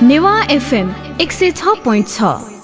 Newa FM 106.6।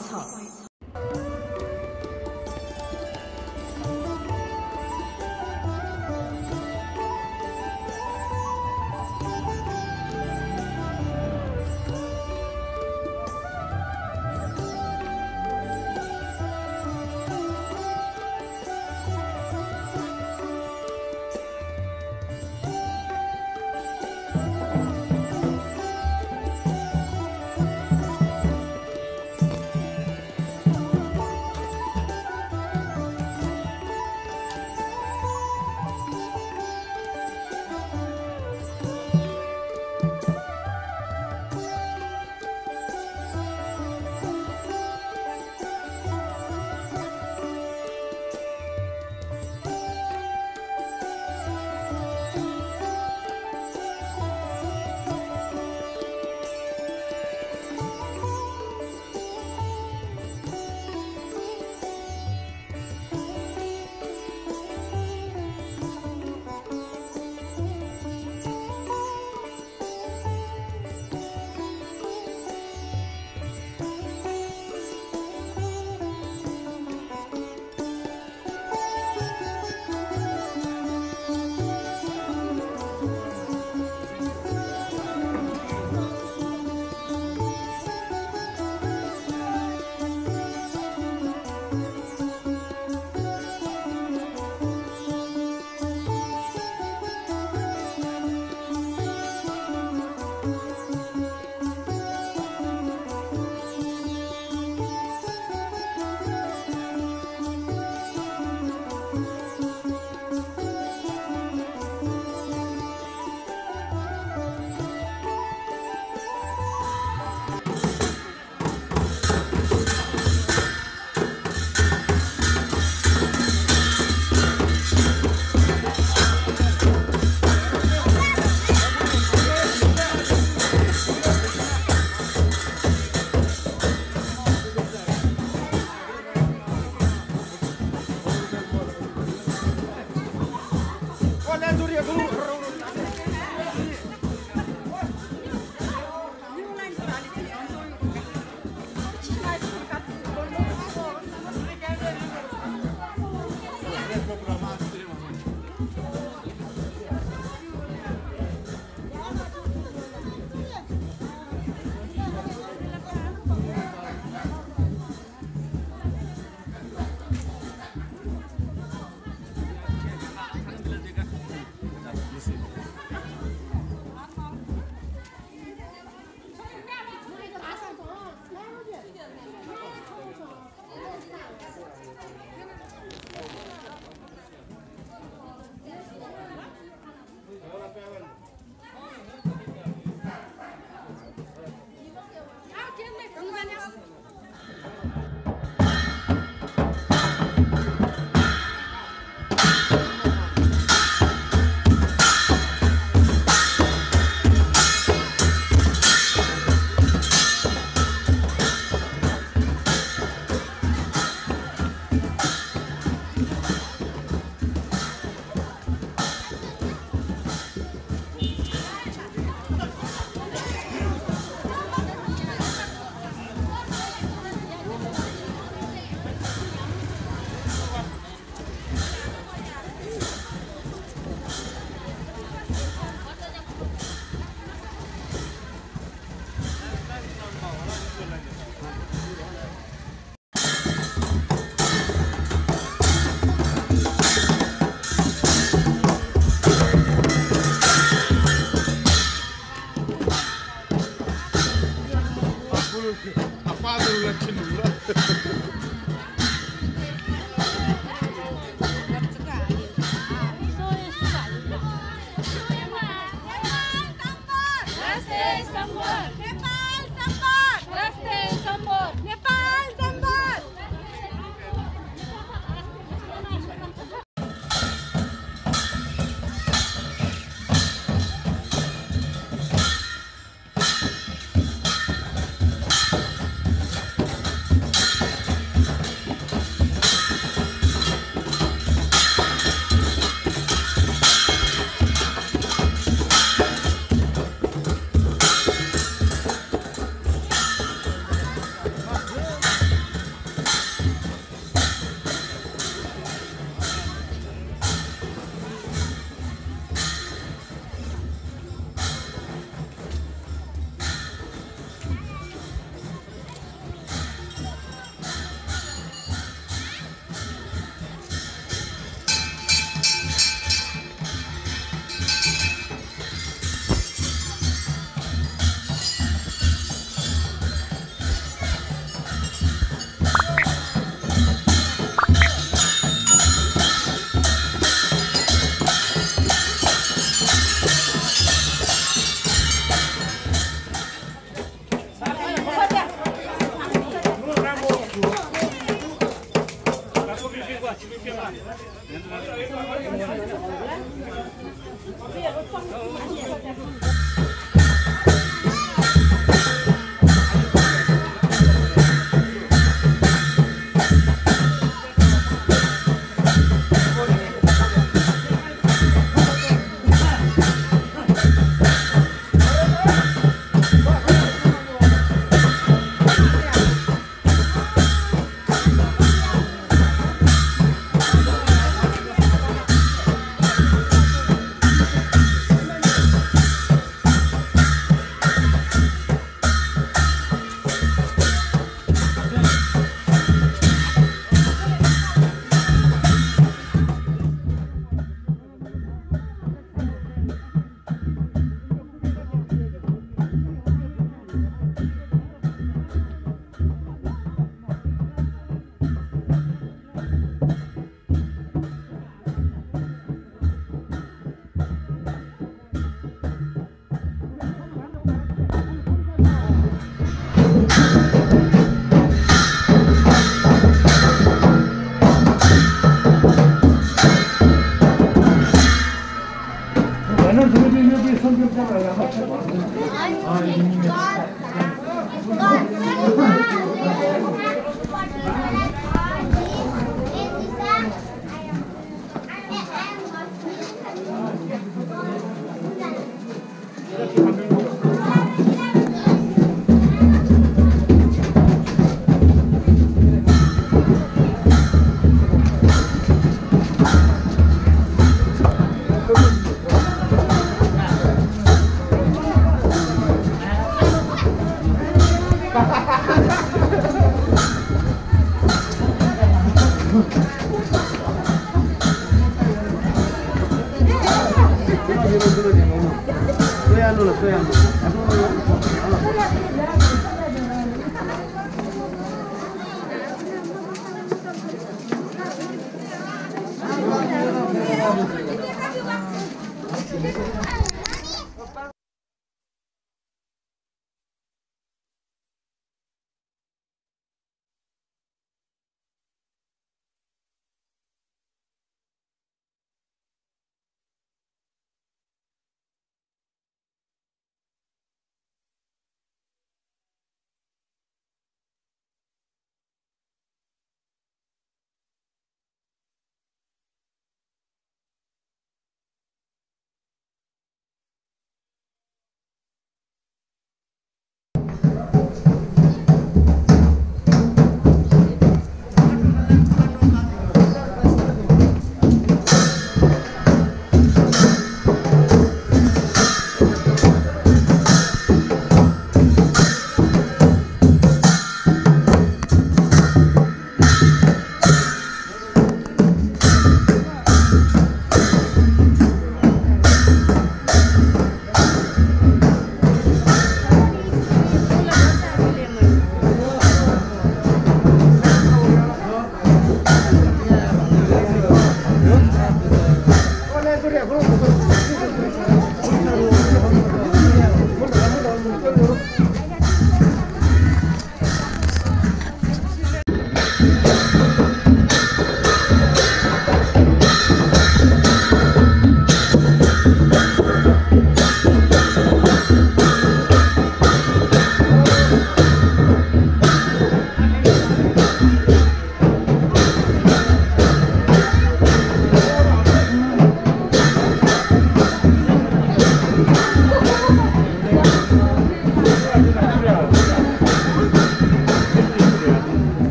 नेपालहरुलाई चिन्नु ल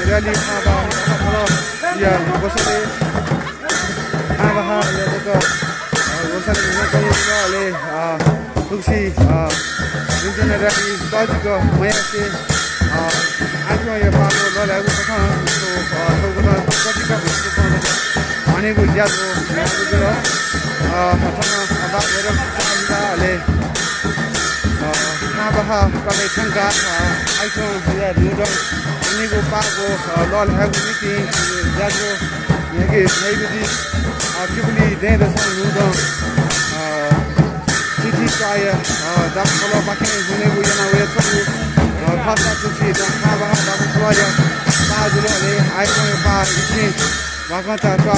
rally kalau ya bosane abaha ya to bosane mengakai ale tuksi internet rally tajiko maya se आजमा यो पाको ललागु कथा तो सबको कतिका भुसको पाउनु भनेको ज्यादा हो हथमा बात गरेर चाहले नाबाहा कले थंगा आइको या नुडल निको पाको ललागु निकी ज्यादा यगे नैबदी किबली देद सन नुडल चिठी काय दाप कलो बाके हुनेको yana वे छ Fasa tusi dan kabar dapat keluar Pajulu ni air par ini bahkan tak ada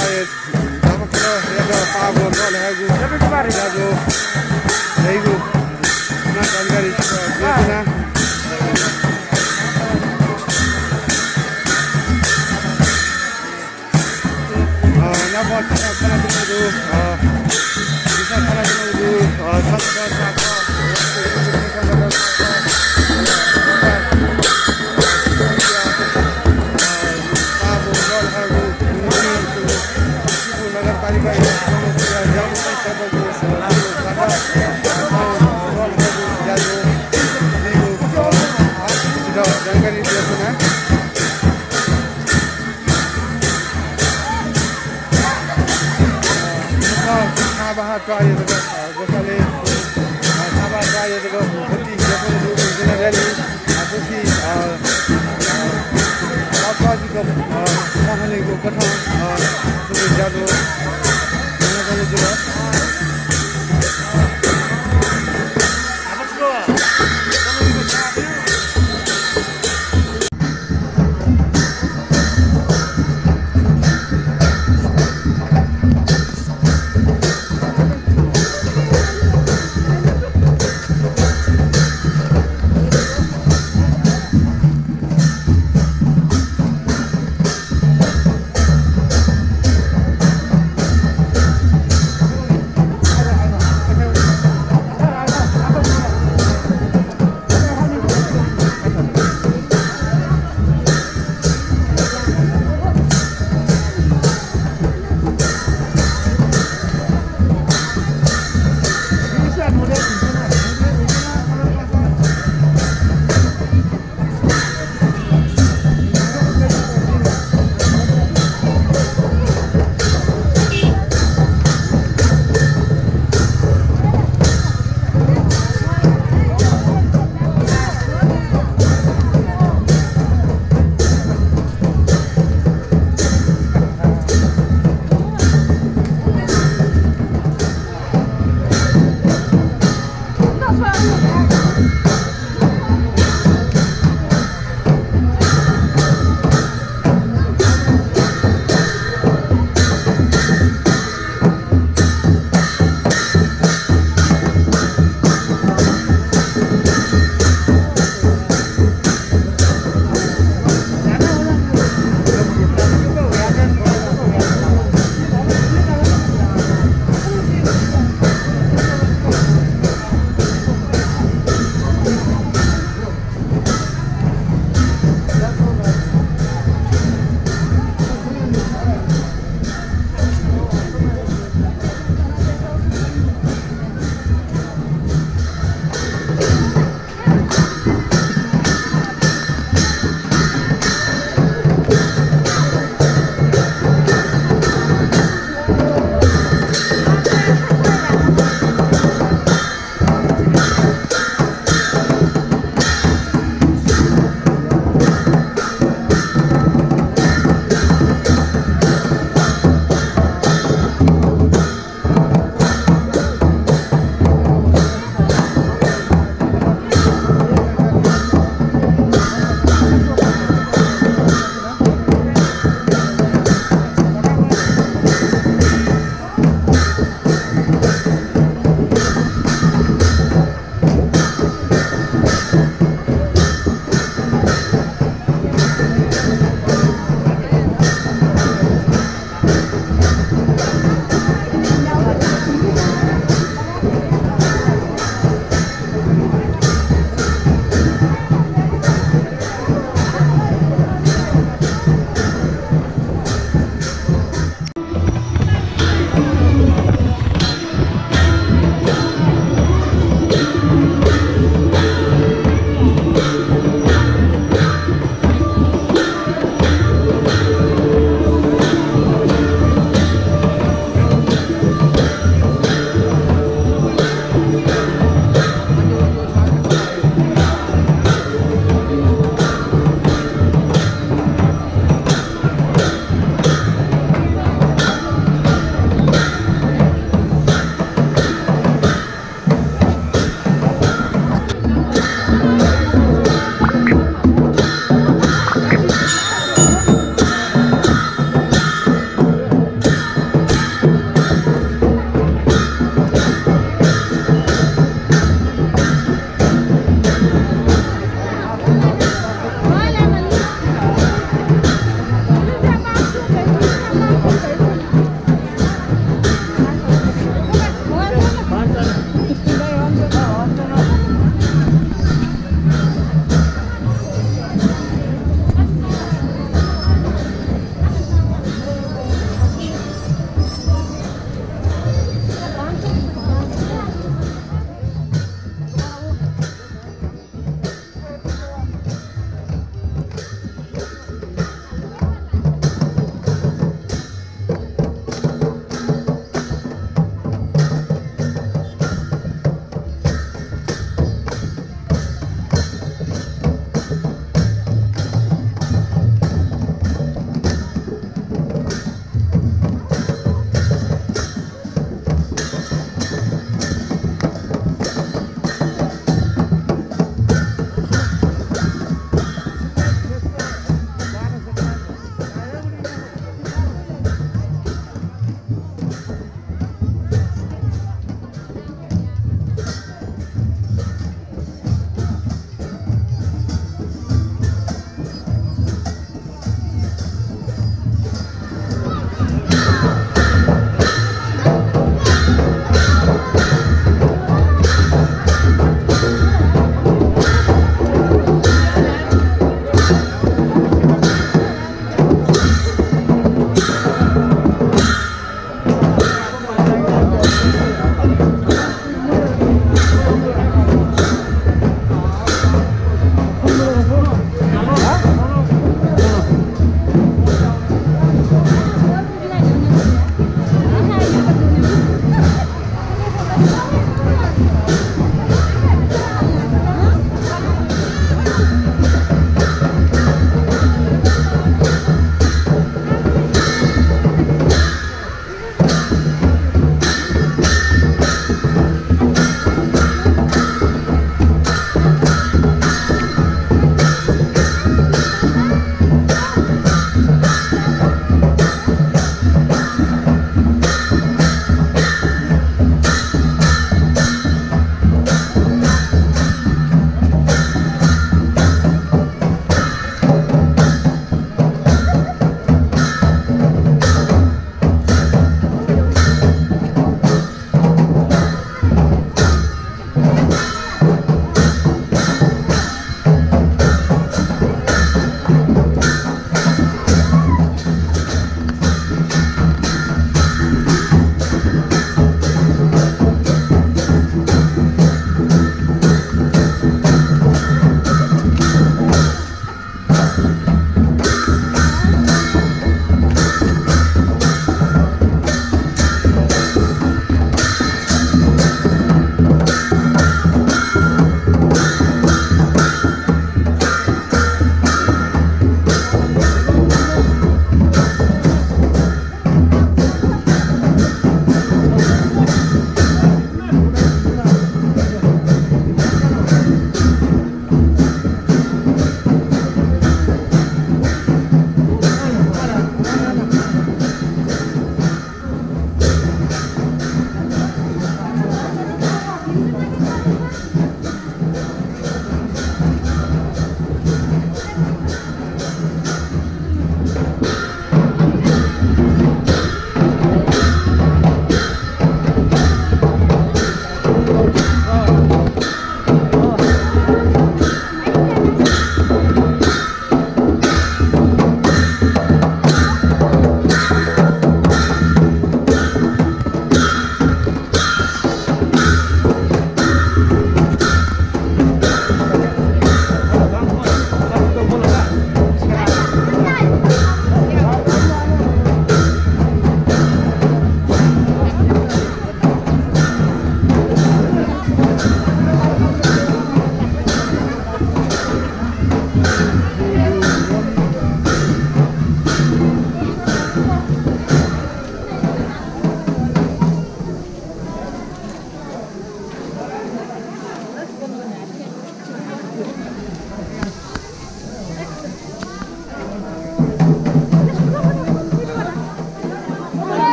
dapat keluar ada pabon boleh aku lagu lagu nak kali kita nak buat apa tu bisa apa tu satu Bahat kaya tu, gosale, sabar kaya tu, bukti jepun tu, jenis rally, aku si, apa juga, mana ni aku kata, tu jadu, mana kau juga. Apa semua? Kamu ikut saya.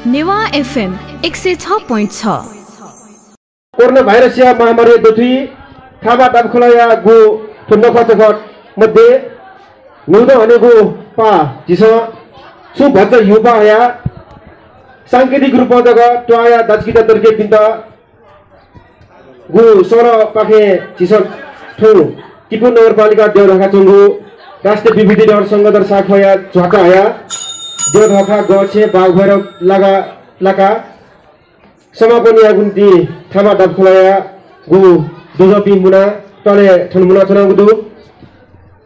Newa FM 106.6 corona virus या महामारी दुथी थाबा दाबखलाया गु थुन्न खचखट मध्ये नुदो अनेगु पा जिसो सु भन्छ युवा या सांकेतिक रूप जगा टया दचकिता तर्के पिन्त गु 16 पाखे जिसो ठु किपु नगरपालिका देउराखा चंगु राष्ट्रिय विविधि दर संगदर साखया झका या देउराखा गछे बाग भैरव लगा समापन यागुन्ती थामा दाबखलाया गु दुजपि मुना तले ठनमुना चना गुदु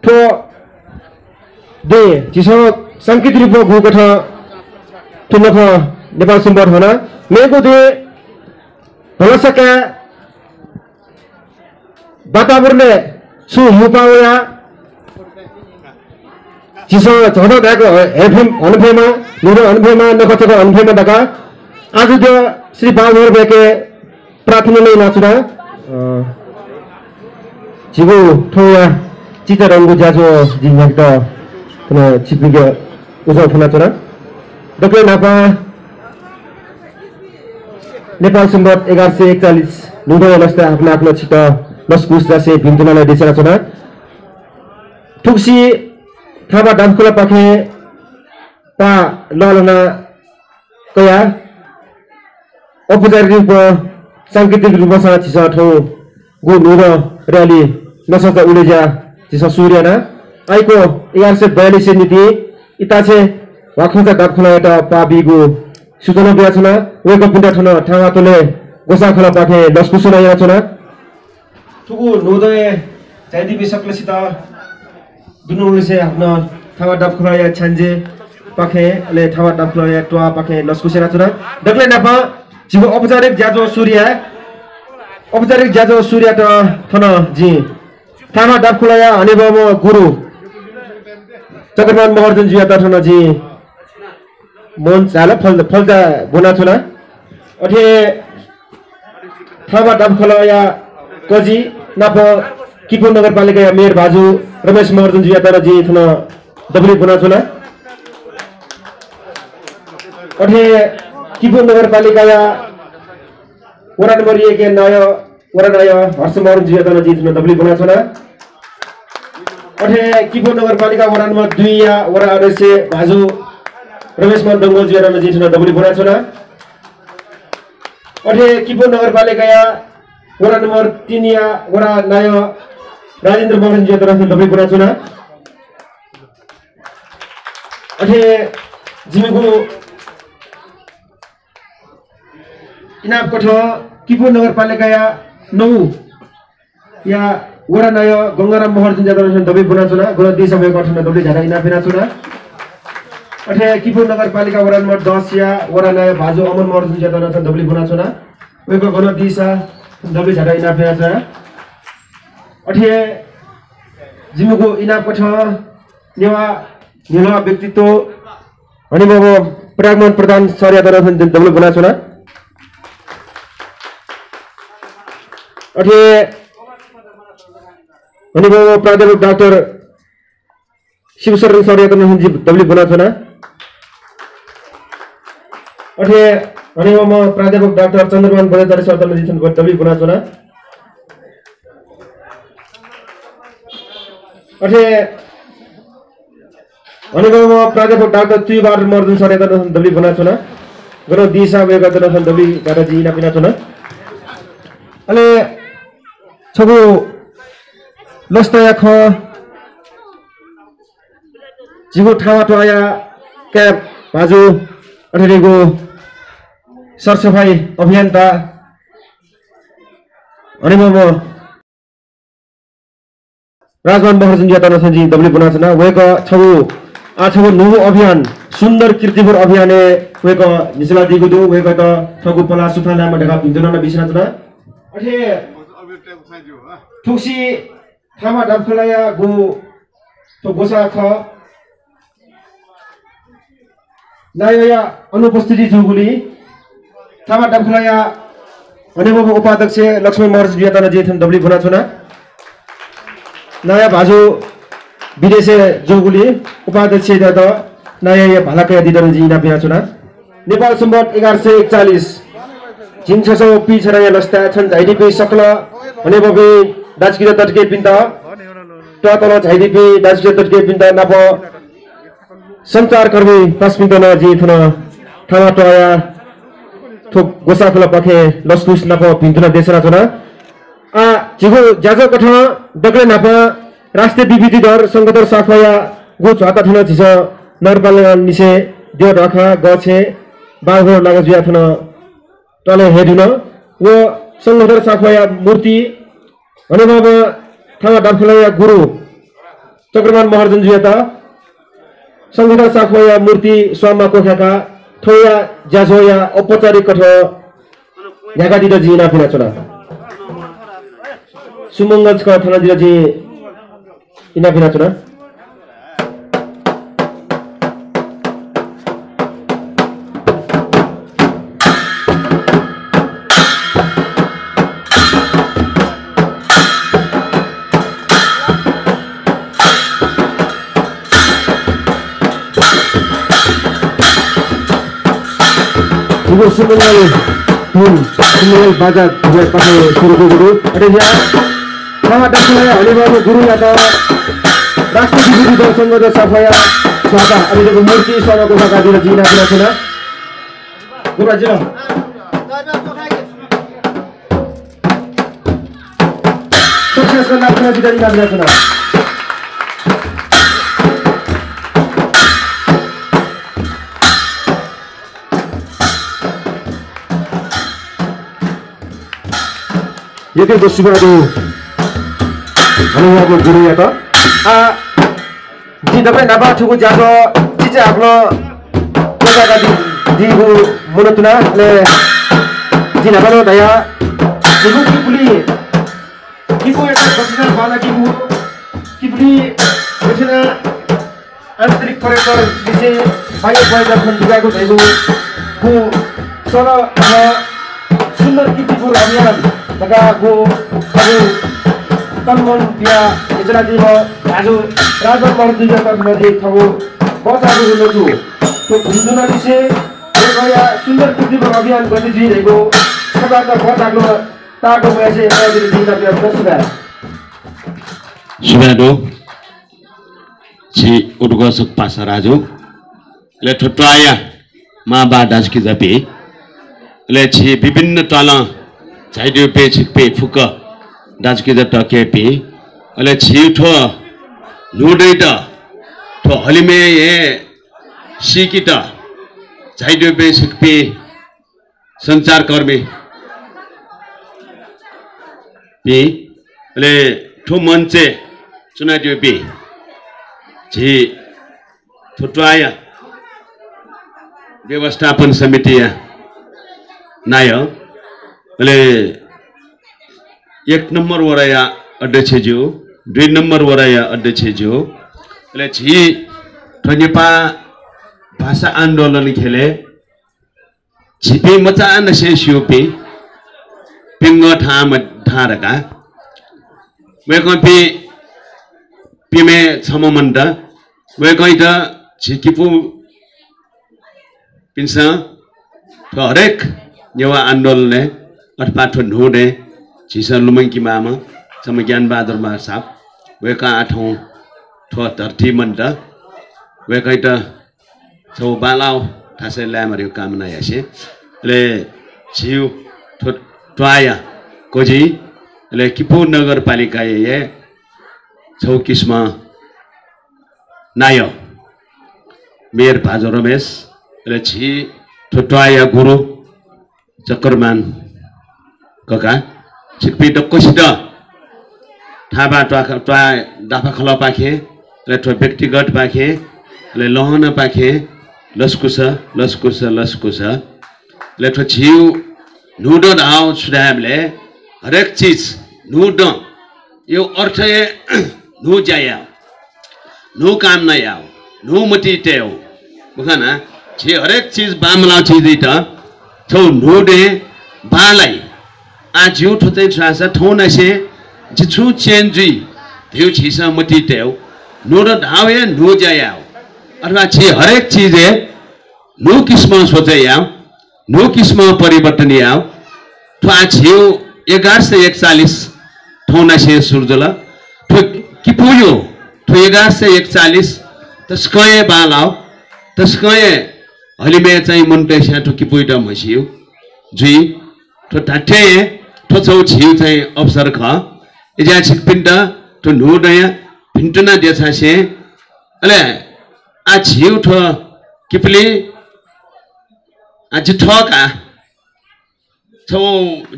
ठो दे जिसो सांकेतिक रूप गु गठ तुनख नेपाल सम्बन्ध होना मेगु दे भलसका वातावरण सु युपाया जिसो झडो दाको एफएम अनुभवमा मेरो अनुभवमा नखचको अनुभवमा दाका आज जो श्री बाबुर बेके प्रार्थना नै नाचुरा जिगु ठोया चितरंगु जाजो जिङक त तन चिपिगे उजो फना चरा दके नापा नेपाल सम्बत 1141 नुदो लस्ता आफ्नो आफ्नो छिट लस्कुस जसे भिन्टनालाई देशरा चरा ठुक्सी थाबा दामखुला पाखे पा ललना कया औपचारिक रूप सांकेतिक रूपमा छिस ठौ गु नुरो रयाली नसका उलेजा छिस सूर्यना आइको 1142 नीति इताछे वाखुजा दामखुला एटा पाबिगु सूचना बियाछना वेको पिण्ड ठन ठावा तले गोसाखला पाखे लस्कुसना याछना ठुगु नोदय जाइदि बिसक्लसित दुनुले से आफ्नो थावा दाबखुला या छन्जे पाखे ले थावा दाबखुला या टवा पाखे लस्कुसेरा चुरा दगले नापा जिबो औपचारिक जाजो सूर्य त थन जी थावा दाबखुला या अनेबम गुरु चक्रमान महर्जन जी त थन जी मन चाला फलदा बुना छुना अथे थावा दाबखुला या कजी नाप किपु नगरपालिका या मेयर बाजु रमेश महर्जन जी तर जी थन दबली बुना छुना अथे किपु नगरपालिका या वडा नम्बर 1 के नय हर्ष महर्जन जी तर जी थन दबली बुना छुना अथे किपु नगरपालिका वडा नम्बर 2 या वडा अध्यक्ष बाजु रमेश महर्जन डंगोल जी तर जी थन दबली बुना छुना अथे किपु नगरपालिका या वडा नम्बर 3 या वडा नय राजेन्द्र मोहन जी तरफ दबई पुरा चुना अथे जिमेगु इनाप कठ किपु नगरपालिका या 9 या वडा नय गंगाराम महर्जन जी तरफ दबई पुरा चुना गणति समय गठन दबई झाडा इनाप बिना चुना अथे किपु नगरपालिका वडा नम्बर 10 या वडा नय भाजु अमन महर्जन जी तरफ दबई पुरा चुना वेको गणति सा दबई झाडा इनाप बिना चुना अठे जिमुको इनाप कठ नेवा व्यक्तित्व अनुभव प्रागमन प्रधान सर्या तरफ दबले बना छना अठे अनुभव प्राध्यापक डाक्टर शिवशरण सर्या तरफ दबले बना छना अठे अनुभव प्राध्यापक डाक्टर चन्द्रमान बजाचार्य सर तरफ जिन दबले बना छना अठे अनुभव प्राध्यापक डाक्टर तुइबार मर्जन सर यता दबली बना छना गरो दिशा वेगा तरफ दबली दादाजी ना पिना छना अले छगु लस्ताया ख जिगु ठावा टया क्याब बाजु अठेगु सरसफाई अभियन्ता अनि म राजमान महर्जन ज्याता नसंजी दबली बनाचना वेक छौ आछौ नु अभियान सुन्दर कीर्तिपुर अभियाने वेक निसला दिगु दु वेक त ठगु पला सुथाना मडका बिन्दुना न बिसनाचना अठे ठुक्सी थामा डाबखलाया गु तो गोसा ख नायया अनुपस्थिति जुगुली थामा डाबखलाया अनेक उपाध्यक्ष लक्ष्मण महर्जन ज्याता न जेथन दबली बनाचना नयाँ भाजु विदेश जोगुली उपाध्यक्ष त नयाँ भालाका दिदन जी ना पिना चुना नेपाल सम्बत 1141 जिन 600 पी छराया लस्ता छन् झाइदिपी सक्ल भने बबे दाजकिरा तटके पिन्ता टतल झाइदिपी दाजकिरा तटके पिन्ता नाप संचारकर्मी पासपिन्त न जी थन थाना टया थोक गोसाखला पखे लस्कुस नाप पिन्तुना देशरा चुना आ जिगो जाजो कठ दगले नापा राष्ट्रिय विभूति दर संगठन साखया गो छाता थन छिस नरपाल निसे देव ढखा गछे बागो लागजिया थन तले हेदुन वो संगठन साखया मूर्ति अनुभव थामा डाफलया गुरु चक्रमान महर्जन जुयाता संगठन साखया मूर्ति स्वामा कोखाका थोया जाजोया औपचारिक कठ यागादि द जिना फिना चला सुमंगल का थाना दिला जी इना बिना चुना इगो सुमंगल बाजार पाके सुरु गुरु अरे या थामा डाक्टरले हलिबाबु गुरु या त राष्ट्रिय विभूति दल संगठन सफाया छाता अहिलेको मूर्ति स्वामाको भाका दिएर जिना बिना छैन गुरु जी सक्सेस गर्न लाग्छ दिदा जिना बिना छैन यति दोस्रोबादु हनुमाको गुरु या त जी दबै नाबा ठुको जाजो चिचे आफ्नो कोजागा दिगु मनतुना ले जी नाबानो दया जिगु किपुली किपु एउटा बसिना बाला किपुली बसिना आन्तरिक पर्यटन विषय बाहिर बाहिर खण्डिगाको दैगु को सर सुन्दर कीर्तिपुर अभियान लगाको अरु तन्मन बिया इजरा दिव आज राजन महर्जन ज्याता नदी थगो बसागु हुनुछु तो हिन्दुना विषय गया सुन्दर कीर्तिपुर अभियान गति जिरेको सदाका बसागु ताको मेसे एदिन जिना बिया बसुबा सुबादो छि उडगसक पासा राजु ले ठट्टाया मा बा दाजकी जपे ले छि विभिन्न तल झाइदियो पे छिकपे फुक दाजकी ज टकेपी अले छिठो नुडैट ठो हलिमे ए सिकिट झाइदियो पे छिकपे संचारकर्मी पी अले ठो मञ्चे चुनादियो पी झि ठुट्वाया व्यवस्थापन समिति नाय अले 1 नंबर वराया अध्यक्ष जो 2 नंबर वराया अध्यक्ष जो अले झी ठनेपा भाषा आन्दोलन खेले झिपे मचा नसे सियोपे पिंग ठाम ठारका वेकपि पिमे छममन्द वेकैत झिकिपु पिन्सा हरेक नेवा आन्दोलनले अथवा ठुन्डे झिसा लुमंकी मामा सम ज्ञान बहादुर मा साहब वेका आठौं ठो धरती मन्द वेकैत छौ बालाउ थासे ल्यामरियो कामना यासे ले छिउ ठोटवाया कोजी ले किपु नगरपालिका ये छौ किस्म नायो मेयर भाजो रमेश ले छि ठोटवाया गुरु चक्रमान कका छिकपी डक्कोसित थाबा ट्वा दाफा खला पाखे ले ठो व्यक्तिगत पाखे ले लहन पाखे लस्कुस ले ठो छिउ नुड आउ छुडामले हरेक चीज नुड यो अर्थ ये नु जाया नु काम न याओ नु मटी टेओ बुखाना छि हरेक चीज बामला चीज इटा छौ नुडे बालाई आ जिउ ठुतै छासा ठौना से जिछु चेन्जी दिउ छिसा मटी टेओ नुड धावे नु जाया अथवा छि हरेक चीज है नु किस्म सोचे याओ नु किस्म परिवर्तन याओ ठुआ छिउ 1141 ठौना से सुर्जला ठु किपुयो ठु 1141 तस्कये बालाउ तस्कये हलिमे चाहिँ मनटे स्या ठु किपुइटा मसियो जुई ठु ठाठे ठु छौ छिउ चाहिँ अवसर ख इजा छिकपिन्ट ठु नुडया भिन्टना देछा से अले आ छिउ ठु किपली आज ठका छौ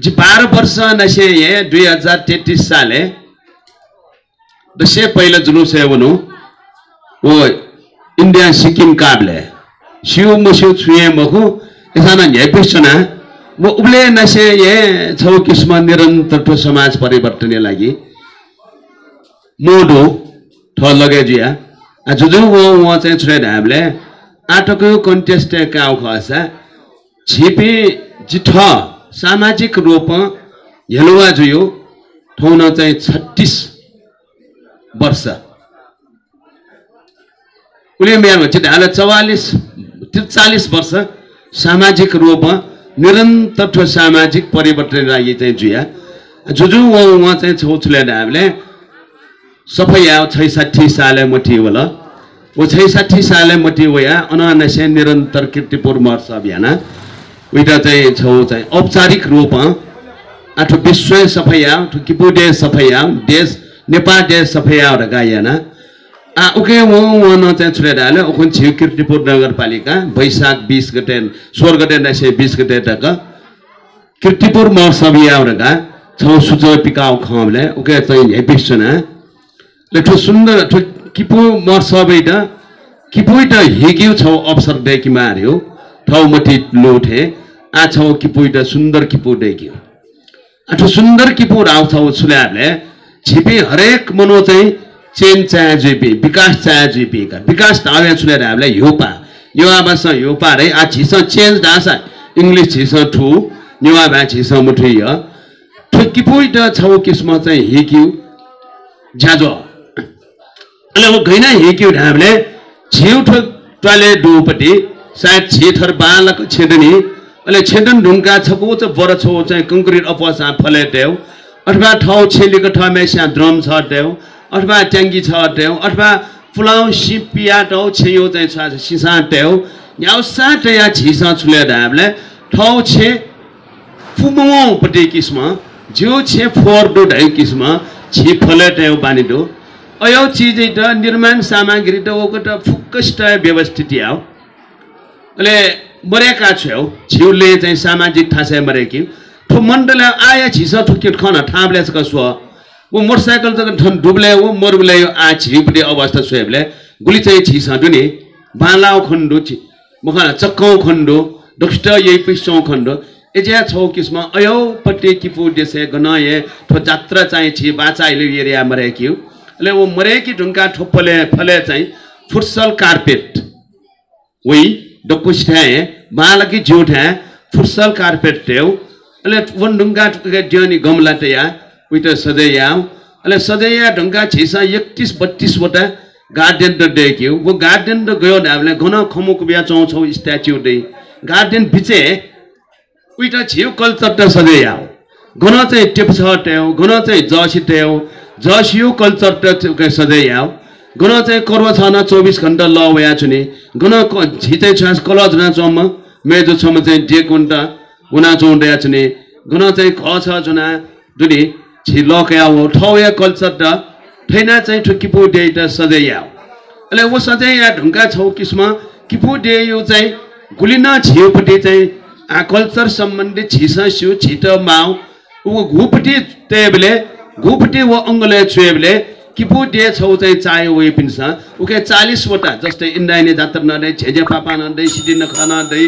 जी 12 वर्ष नसे ये 2033 साले दशे पहिलो जुलुस है वनु वो इंडिया सिक्किम काबले शिव मसिउ छुए मखु एसाना न्यायपिसना वो उबले नसे ये छौ किस्म निरन्तर ठो समाज परिवर्तन लागि मोडो ठ लगे जिया आ जुजु वो चाहिँ छुए हामीले आटको कन्टेस्ट काउ खसा छिपी जिठ सामाजिक रूप हेलुवा जुयो ठौन चाहिँ 36 वर्ष उले मेरो चिताले 43 वर्ष सामाजिक रूप निरन्तर ठो सामाजिक परिवर्तन लागि चाहिँ जुया जुजु व चाहिँ छौछुले हामीले सफै आउ 66 साले मठी होला वो 66 साले मठी वया अनानसे निरन्तर कीर्तिपुर मर्छ अभियान उइटा चाहिँ छौ चाहिँ औपचारिक रूप आठो विश्व सफैया ठु किपुडे सफैया देश नेपाल देश सफैया र गायना आ उके वन चाहिँ छुरेडाले उखन छिउ कीर्तिपुर नगरपालिका वैशाख 20 गते 16 गते 20 गते तक कीर्तिपुर महोत्सविया र गा छौ सुजो पिकाउ खमले उके चाहिँ हेपिसना लेठो सुन्दर ठु किपु महोत्सविटा किपुइटा हिगिउ छौ अवसर देखि मार्यो ठौ मटी लोठे आ छौ किपुइटा सुन्दर किपु देखियो आठो सुन्दर किपु राउ छौ छुल्याले छिपी हरेक मनो चाहिँ चेन चाहे जिपी विकास चाहे जिपी का विकास तावे छुलेर हामीले योपा यो आबास योपा रे आ छिस चेन्ज दासा इंग्लिश छिस ठु न्युवा भा छिस मुठी य ठु किपुइटा छौ किस्म चाहिँ हिकिउ ज्याजो अले हो गइना हिकिउ हामीले छिउ ठु टले दुपटी सायद छेथर बालक छेदनी अले छेदन ढुंगा छको च बर छौ चाहिँ कंक्रीट अपसा फले देउ अथवा ठौ छेलीको ठमेसा ड्रम छ देउ अथवा ट्याङ्गी छ देउ अथवा फुलाउ सिपिया टौ छेयो चाहिँ छ सिसा देउ याउ साट या छिसा छुले दाबले ठौ छे फुमो पटे किस्म जो छे फोर दो ढाई किस्म छि फले देउ बानी दो अयो चीज त निर्माण सामग्री त ओकट फुक्कस्ट व्यवस्थित आउ अले मरेका छौ छिउले चाहिँ सामाजिक ठासे मरेकी ठो मण्डल आया छिस ठुकिट खन ठाबले छ कसो वो मोटरसाइकल त ठन डुबले वो मरबले आ छिपडी अवस्था सोबले गुली चाहिँ छिस दुनी बालाउ खण्डो छि मखा चक्कौ खण्डो डक्स्ट यही पिसौ खण्डो एज्या छौ किस्म अयो पट्टी किपु देसे गनाए ठो जात्रा चाहिँ छि बाचाइले एरिया मरेकी अले वो मरेकी ढुंगा ठोपले फले चाहिँ फुटसल कार्पेट वही डकुस्ठाए बालकी जोठा फुटसल कार्पेट देउ अले वन ढुंगा के जनी गमला तया उइटा सजैया अले सजैया ढुंगा छिसा 31 32 वटा गार्डन त देखियो वो गार्डन त गयो हामीले घन खमुक बिया चौ छौ स्ट्याच्यु दे गार्डन बिचे उइटा छिउ कल्चर त सजैया घन चाहिँ टेप छ टेउ घन चाहिँ जसी टेउ जसियो कल्चर त सजैया गन चाहिँ कर्व छ न 24 घण्टा लवया छुनी गन छितै छ कलज न चम मेजो छम चाहिँ डे घण्टा गुना चौंडया छुनी गन चाहिँ ख छ जुना दुनी छि लकया हो ठौया कल्चर त थैना चाहिँ ठुकिपु डेटा सजैया अले वो सजैया ढुंगा छौ किस्म किपु डे यो चाहिँ गुलिना छिउपटी चाहिँ आ कल्चर सम्बन्धी छिस सिउ छिट माउ वो घुपटी तेबले घुपटी वो अंगले छुएबले किपु दे छौ चाहिँ चाय वे पिन्छ उके 40 वटा जस्तै इन्डाइने जात्र नदै झेजे पापा नदै सिदिन खन दै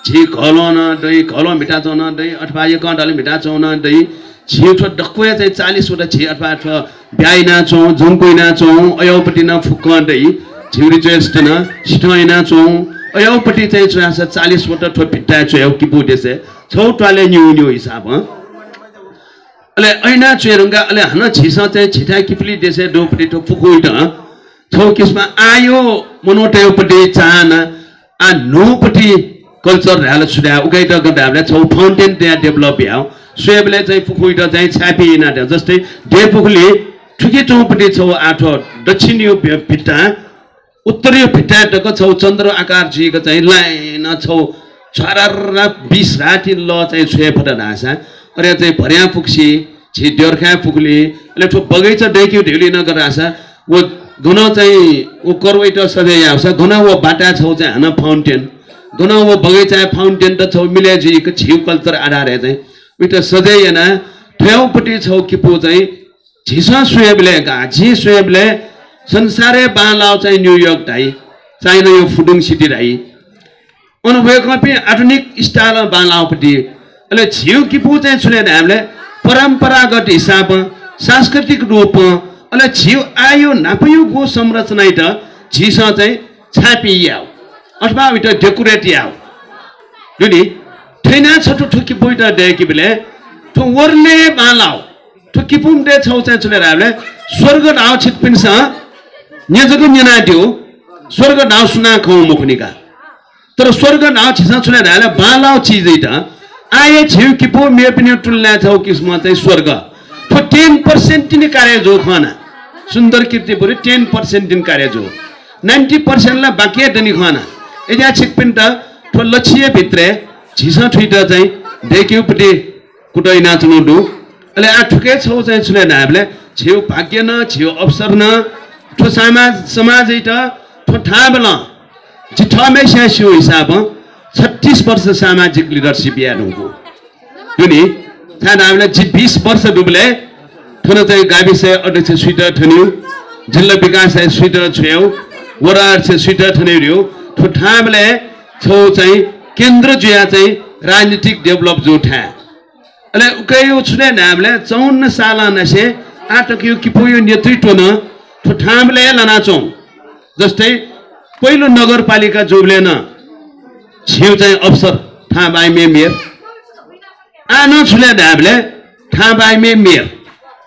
झी घलो न दै घलो मिटा चौन दै अथवा यो कण्डले मिटा चौन दै झी ठो डक्वे चाहिँ 40 वटा झी अथवा ठो ब्याइना चौ जुङकोइना चौ अयोपटी न फुक्क दै झिउरी चेस्ट न सिठैना चौ अयोपटी चाहिँ 40 वटा ठो भिट्टा छु किपु देसे छौ टले न्यू हिसाब अले ऐना चेरुंगा अले हन छिसा चाहिँ छिटा किपली देसे डोपटी ठो फुकुइट छौ किसमा आयो मनोटेपटी चाहना आ नोपटी कल्चर रहल सुदा उगैट गदाबले छौ फाउन्टेन त्यहाँ डेभलप भ्याउ स्वेबले चाहिँ फुकुइट चाहिँ छापिना जस्तै डेपुखले ठुकी चौपटी छौ आठो दक्षिणीय भिट्टा उत्तरीय भिट्टा टक छौ चन्द्र आकार जीको चाहिँ लाइन छौ छरर 20 राति ल चाहिँ स्वेफट नासा अरे चाहिँ भर्या पुक्सी छि डोरखा पुगली अले ठो बगैचा डेक्यु ढेली नगर आसा वो गुना चाहिँ वो करवैट सधैँ आउँछ गुना वो बाटा छौ चाहिँ हन फाउन्टेन गुना वो बगैचा फाउन्टेन त छौ मिले जी को छिउ कल्चर आधार चाहिँ उत सधैँ याना ठेउपट्टि छौ किपो चाहिँ झिसा स्वेबले गाझी स्वेबले संसारे बालाउ चाहिँ न्यूयर्क ढाई चाइना यो फुडुङ सिटी ढाई अनुभवकपि आधुनिक स्टाइल बालाउपट्टि अले झिउ किपो चाहिँ सुने हामीले परम्परागत हिसाब सांस्कृतिक रूप अले झिउ आयो नापयो गो संरचना त झिसा चाहिँ छापियाउ अथवा उत डेकोरेट याउ जुनी ठैना छटो ठुकी बोइटा देकी बेले ठो वर्ले बालाउ ठुकी पुमले छौ चाहिँ सुने हामीले स्वर्ग डाउ छिटपिन्छ न्यजको न्यनाट्यो स्वर्ग डाउ सुना खौ मुखनिका तर स्वर्ग डाउ छिसा सुने हामीले बालाउ चिजै त आए छिउ किपो मे पनि टुल्ला छौ किस्म चाहिँ स्वर्ग तो 10% तिनी कार्य जो खाना सुंदर कीर्तिपुरी 10% दिन कार्य जो 90% ला बाकी दनी खाना एजा छिकपिन त तो लक्ष्य भित्रे झिसा ठुइटा चाहिँ देक्युपटी कुटै नाच्नु दु अले आ ठुके छौ चाहिँ सुने हामीले छिउ भाग्य न छिउ अवसर न तो समाज इटा तो ठाबल जिठमे स्यासु हिसाब 36 वर्ष सामाजिक लिडरशिप यानुको दुनी थाना हामीले 20 वर्ष डुबले थन चाहिँ गाविस अध्यक्ष स्वीटर थन्यु जिल्ला विकास स्वीटर छ्यौ वडा अध्यक्ष स्वीटर थन्यु तो ठाबले छौ चाहिँ केन्द्र जुया चाहिँ राजनीतिक डेभलप जो ठा अले उकैयो छुने हामीले 54 साल नसे आटक्यो किपोयो नेतृत्व न तो ठाबले लना चौ जस्तै पहिलो नगरपालिका जोबले न छिउ चाहिँ अवसर था बाई मे मेयर आनो छुले ढाबले था बाई मे मेयर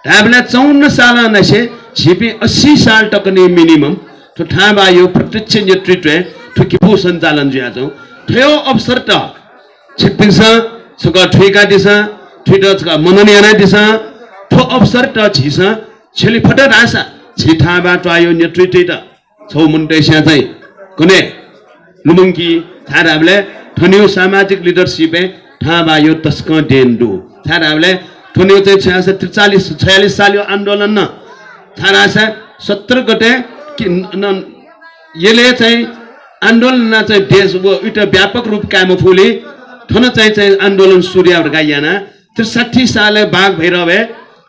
ढाबले 54 साल नसे छिपी 80 साल टकने मिनिमम तो था बायो प्रत्यक्ष नेतृत्व तो किपो सञ्चालन जुया छौ थियो अवसर त छिपिन्छ सक ठेका दिसा ट्विटर का मनोनयन दिसा थो अवसर त छिसा छेली फटर आशा छिथा बाटो आयो नेतृत्व त छौ मुन्टेस्या चाहिँ कुने लुमुङ्की थाराबले थन्यु सामाजिक लिडरशिप था बायो तस्क डेन्डु थाराबले थन्यु चाहिँ 46 साल यो आन्दोलन न थारासा 17 गते यसले चाहिँ आन्दोलन चाहिँ देश वो एउटा व्यापक रूप काम फुले थन चाहिँ आन्दोलन सूर्य गायाना 63 साल बाघ भैरवे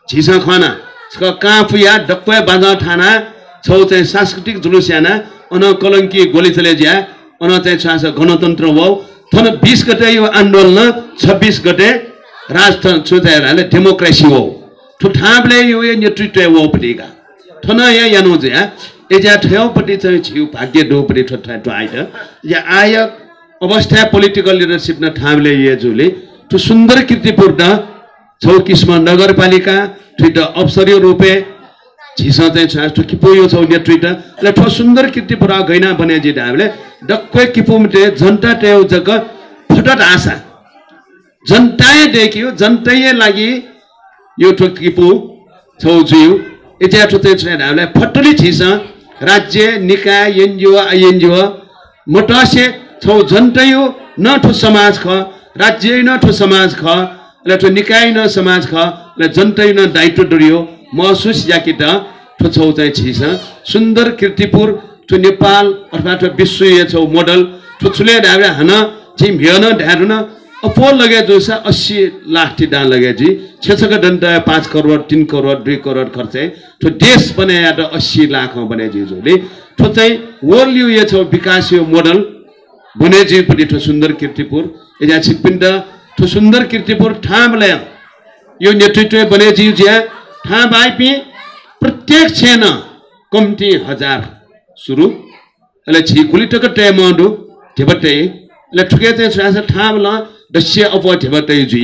झिसा खाना काफुया डक्वे बाजा थाना छौ चाहिँ सांस्कृतिक जुलुस्याना अन कलंकी गोली चले ज्या अन चाहिँ छास गणतन्त्र हो थन 20 गते यो आन्दोलन 26 गते राजतन्त्र चाहिँ डेमोक्रेसी हो तो ठाबले यो नेतृत्व हो पटिका थन या यानो ज्या एजा ठेउपट्टि चाहिँ छिउ भाग्य डोपट्टि ठट्टा आइट या आय अवस्था पोलिटिकल लिडरशिप न ठाबले ये जुले तो सुन्दर कीर्तिपूर्ण छौ किस्म नगरपालिका ठिट अवसरीय रूपे झिसा चाहिँ छ किपो यो छौ नेतृत्व ले ठो सुन्दर कीर्तिपूर्ण गैना बने जे हामीले डक्कै किपोमटे जनता टेउ जक फटट आशा जनताए देखियो जनताए लागि यो ठो किपो छौ जुयो एजा ठो चाहिँ हामीले फटली झिसा राज्य निकाय एनजिओ आइएनजिओ मोटासे छौ जनतायो न ठो समाज ख राज्य न ठो समाज ख ले ठो निकाय न समाज ख ले जनतायो न दायित्व डरियो महसुस याकिट ठो छौ चाहिँ छिसा सुन्दर कीर्तिपुर ठो नेपाल अथवा ठो विश्वय छौ मोडल ठो छुले ढाबे हन छिम हेन ढारुन अपो लगे जो सा 80 लाख टी डाल लगे जी 6 का डंडा 5 करोड़ 3 करोड़ 2 करोड़ खर्च है तो देश बनाया तो 80 लाख में बने जी जोले तो चाहिँ वर्ल्ड यो छ विकास यो मोडल बने जी पति तो सुंदर कीर्तिपुर एजा छिपिन्द तो सुंदर कीर्तिपुर ठामले यो नेतृत्व बने जी ज्या ठाम आइपि प्रत्येक छेन कम्ती 1000 सुरु अले छि कुलिटक टेमडु ठेबटे ले ठुके चाहिँ छासा ठाम ल दस्य अप ठेबटे जी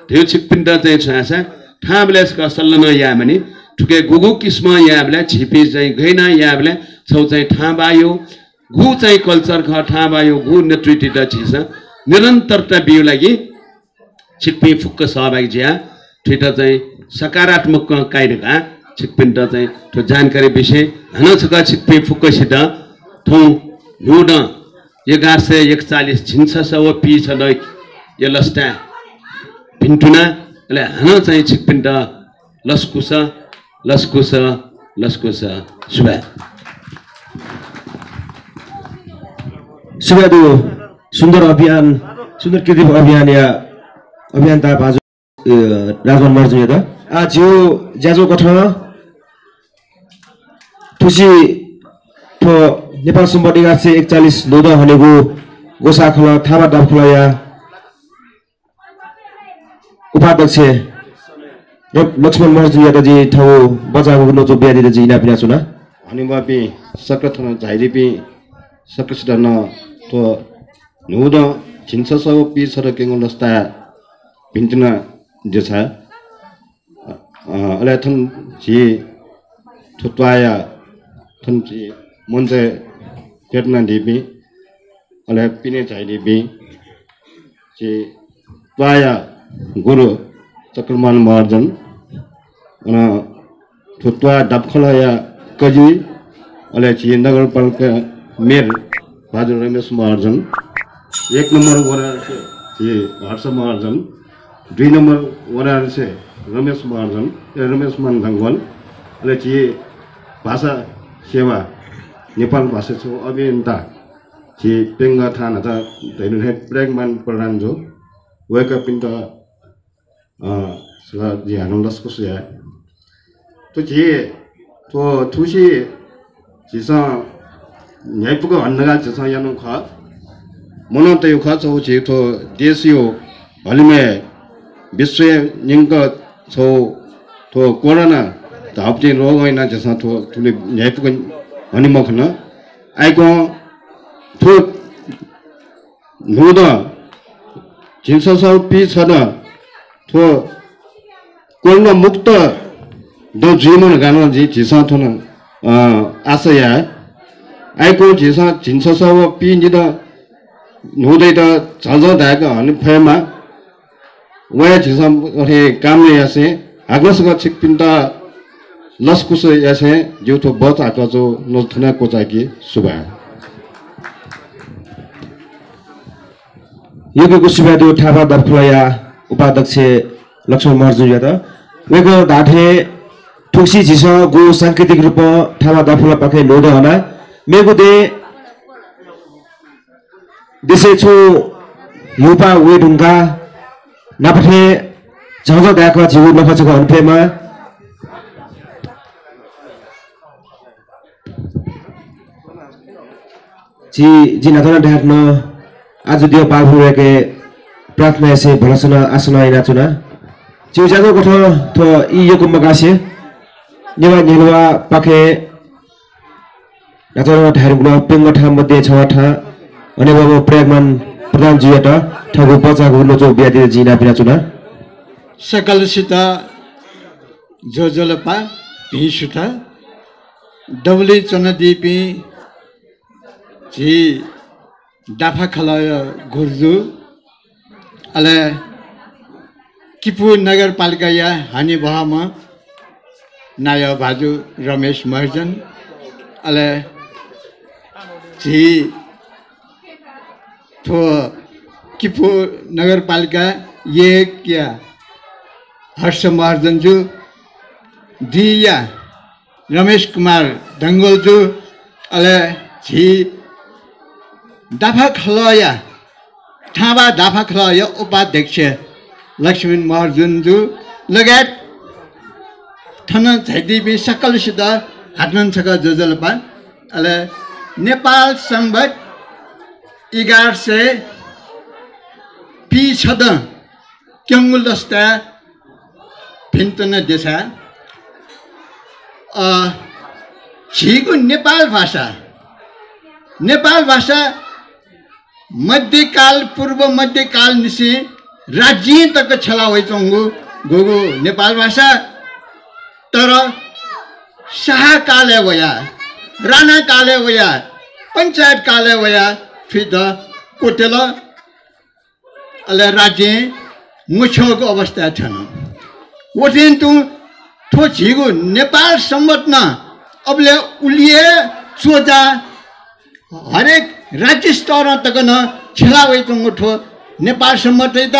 त्यो छिपिन्द चाहिँ छासा ठामले का सल्लन यामनी ठुके गुगु किस्म याबले छिपि चाहिँ गैना याबले छौ चाहिँ ठाम आयो गु चाहिँ कल्चर ख ठाम आयो गु नेतृत्व छिस निरन्तरता बिउ लागि छिप्पी फुक्क सहभागी ज्या ठिटा चाहिँ सकारात्मक कायरका छिप्पिन्द चाहिँ त्यो जानकारी विषय हनसका छिप्पी फुक्कसित थौ नुड 1141 छिन्ससव पी छ दै यलस्ता भिन्टुना ले हन चाहिँ छिप्पिन्द लस्कुस लस्कुस लस्कुस सुबा सुबा सुन्दर अभियान सुन्दर कीर्तिपुर अभियान या अभियन्ता बाजु राजवन मर्जु यदा आज यो ज्याजो कठ ठुसी थो नेपाल सम्बन्धी 1141 लोद हनेगु गोसाखल थाबा दाखलया उपाध्यक्ष लक्ष्मण मर्जु यदा जी ठौ बजागु नो जो ब्यादि जी इना पिना सुना हनिबापि सक्कथन झाइरिपि सक्कसिदन तो नुद छिन्ससव पि सरकेंग लस्ता भिन्टुना जेछा अलेथन जी थुत्वाया थन जी मनसे पेटना दिबी अले पिने चाहिदिबी जी त्वाया गुरु चक्रमान मार्जन थुत्वा डबखलया कजी अले जी नगरपालिका मेयर बाजु रमेश महार्जन 1 नंबर वरा से हर्ष महार्जन 2 नंबर वरा से रमेश महार्जन रमेश मान ढंगवाल अले ची भाषा सेवा नेपाल भाषा से अभियन्ता ची पेंगा थाना था दैनु है प्रेगमान प्रधान जो वेका पिन्ता सगा जी आनंदस को से तो जी तो थुसी जिसा न्यायपुको अन्नगा जसा यानो खा मनो तयो खा छौ जे तो देशियो हलिमे विश्व निंग छौ तो कोरोना तापजे रोग हैन जसा तो तुले न्यायपुको अनि मखन आइको थो नुद जिन्ससौ पि छन थो कोरोना मुक्त दो जीवन गान जी जिसा थन आशया आइको जिसा जिन्ससव पि निद नुदै त झझ दाका हनि फेमा वया जिसा अरे कामले यासे आग्रसक छिकपिन्ता लस्कुस यासे जुथो बच आका जो नथना कोचाकी सुबा योगको सुबादो थापा दर्फलया उपाध्यक्ष लक्ष्मण मर्जु यात वेको दाठे ठुक्सी जिस गो सांकेतिक रूप थापा दर्फल पखे लोद हना मेगु दे देशे छु युपा वे ढुंगा नापथे झझ दाका जिउ नखचको अनफेमा जी नाथना ढाक्न आज दियो पालपुरे के प्रार्थना से भलसना आसना इना चुना जिउ जागो गथ थ इ योको मगासे नेवा नेवा पाखे नाथना ढारुगुना पेंगठा मध्ये छवाठा अनि बाबु प्रेगमान प्रधान जियाटा ठगु पचागु लोचो ब्यादि जिना पिना चुना सकलसिता जोजलपा भिसुता डबली चनदीपी जी डाफा खलय गुर्जु अले किपु नगरपालिका या हानि बहामा नाय बाजु रमेश महर्जन अले जी तो किपु नगरपालिका ये क्या हर्ष महर्जन जो दिया रमेश कुमार दंगल जो अले जी दाफा खलया ठाबा दाफाखल उपाध्यक्ष लक्ष्मण महर्जनज्यू लगायत ठन छैदिबी सकलसित हातमन छका जोजलपा अले नेपाल संवत 1100 पी छद क्यङ्गुल दस्ता भिन्तन देशा झिगु नेपाल भाषा मध्यकाल पूर्व मध्यकाल निसी राज्य तक छला होइचंगु गोगु नेपाल भाषा तर शाह काले वया राणा काले वया पंचायत काले वया फिर कोटेल अले राज्य मुछोको अवस्था छन वठिन तु ठो झिगु नेपाल सम्बन्ध अबले उलिए सोजा हरेक राज्य स्तर तक न छला होइचंगु ठो नेपाल सम्बन्ध त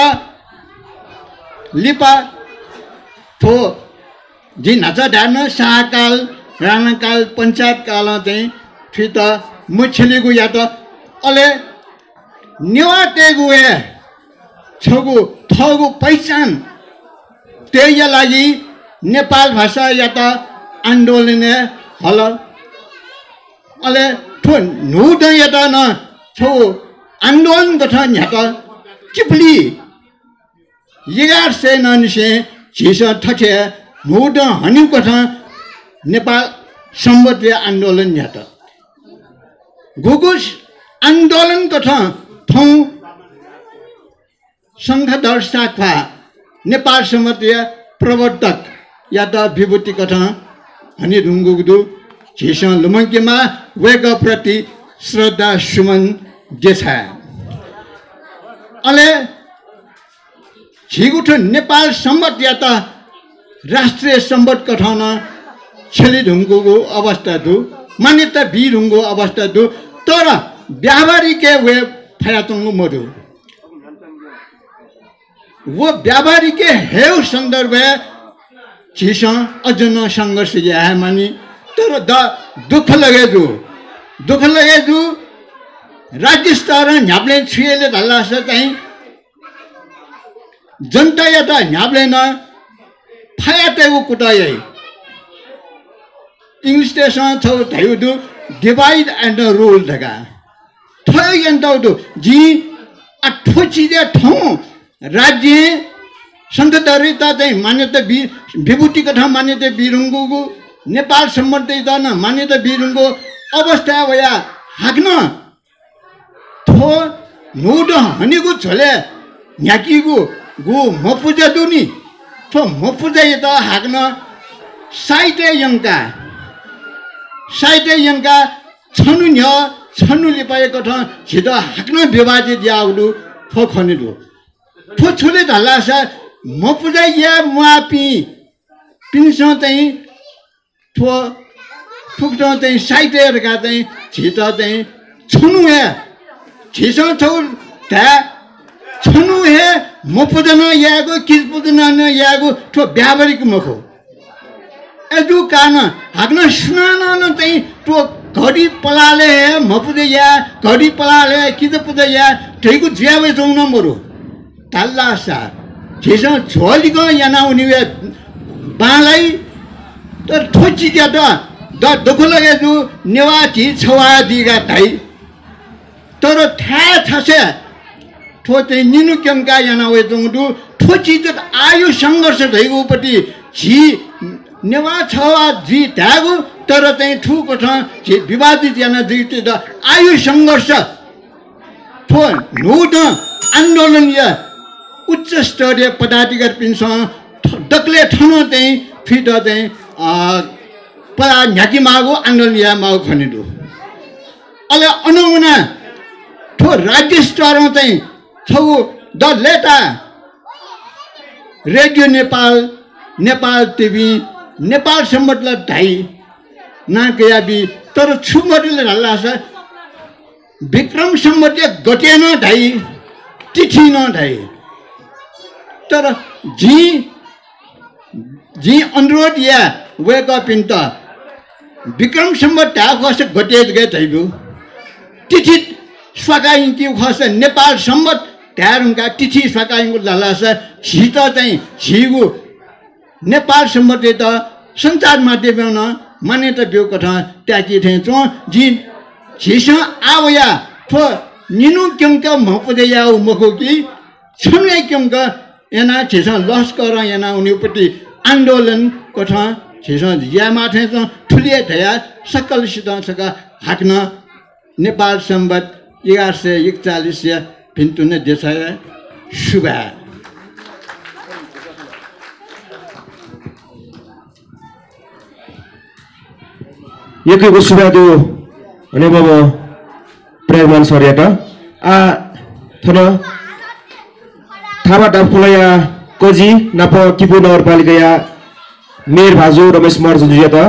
लिपा ठो जी नाचा डान शाहकाल राणाकाल पंचायत काल चाहिँ फिर त मुछलिगु या त अले नेवाटेगु ए छगु थगु पहिचान त्यही लागि नेपाल भाषा या त आन्दोलन हल अले ठो नुड या त न छौ आन्दोलन गठन या त चिपली यगार से ननिसे झिस ठठे नुड हनि गठन नेपाल सम्बन्धी आन्दोलन या त गुगुस आन्दोलन गठन थौ संघदर शाखा नेपाल सम्बन्धी प्रवर्तक या त विभूति कथा हनि ढुङ्गुदु झिस लुमङ्केमा वेग प्रति श्रद्धा सुमन देशा अले झिगुठ नेपाल सम्बत या त राष्ट्रिय सम्बत कथन छेली ढुङ्गुको अवस्था दु मान्यता बी ढुङ्गो अवस्था दु तर व्यावहारिक वे फयातुङ्गु मधु वो व्यावहारिक हेउ संदर्भ झिस अजन संघर्ष या मानी तर दुख लगे जो राज्य स्तर न्याप्ले छुएले धल्ला छ चाहिँ जनता या त न्याप्ले न फायातेको कुटायै इंग्लिश स्टेशन छौ थायुदु डिवाइड एन्ड रूल धगा थय यन्तौदु जी अठो चिजे ठौ राज्य संघदरिता चाहिँ मान्यता विभूति कथा मान्यता बिरुङ्गुको नेपाल सम्बन्धी त न मान्यता बिरुङ्गो अवस्था भया हाक्न थो नुड हनिगु झोले न्याकीगु गु मपुजा दुनी थो मपुजा त हाक्न साइटे यङ्का छनु न्य छनु लिपाएको ठ छिटो हाक्न विभाजित याउदु थो खनिदु थो छुले धलासा मपुजा या मुआपी पिन्स चाहिँ थो थुक्ट चाहिँ साइटेहरुका चाहिँ छिट चाहिँ छुनु हे छिस छौ ता छनु हे मपुजन यागो किजपुजन न यागो थो व्यावहारिक मखो एजु कान हाग्न सुनान न चाहिँ तो घडी पलाले हे मपुजे या घडी पलाले किजपुज या ठैगु ज्यावे जौ न मरु ताल्लासा छिस झोलिको याना उनिवे बालाई तर ठोची क्या द दुख लगे जो नेवाची छवा दिगा ताई तर था छसे ठोचे निनु केमका याना वे जंगदु ठोची त आयु संघर्ष धैगु पटी जी नेवा छवा जी त्यागु तर चाहिँ ठुको छ जे विवादित याना दिते द आयु संघर्ष ठो नुड आन्दोलन या उच्च स्तरीय पदाधिकारी पिन्स डक्ले ठनो चाहिँ फिट चाहिँ परा न्याकी मागो आन्दोलन या मागो खनिदु अले अनुमुना ठो राज्य स्तरमा चाहिँ छौ द लेटा रेडियो नेपाल टिभी नेपाल सम्बन्धले ढाई नाकयाबी तर छुमरीले हल्ला छ विक्रम सम्बन्ध गटेन ढाई तिथि न ढाई तर जी अनुरोध या वेक अप इन त विक्रम सम्बन्ध ढा खस गटे गए थैबु तिथि स्वागाइन्ति खस नेपाल सम्बन्ध ट्यारुङका तिथि सकाइङको लालास झित चाहिँ झिगु नेपाल सम्बन्धी त सञ्चार माध्यममा मान्यता बिउ कथा त्याकी थे चो जी झिस आवया थो निनु क्यंका मपुदेया मखो कि छुने क्यंका एना झिस लस्कर एना उनीपट्टि आन्दोलन कथा झिस यामा थे चो ठुलिया धया सकल सित सका हाक्न नेपाल सम्बत 1141 पिन्तुने देशाय शुभा यकैको सुबादो भने बाबा प्रेमान सरियाटा थन थाबा डाफुलाया कजी नाप किपु नगरपालिका मेयर भाजु रमेश मर्जु जुयाता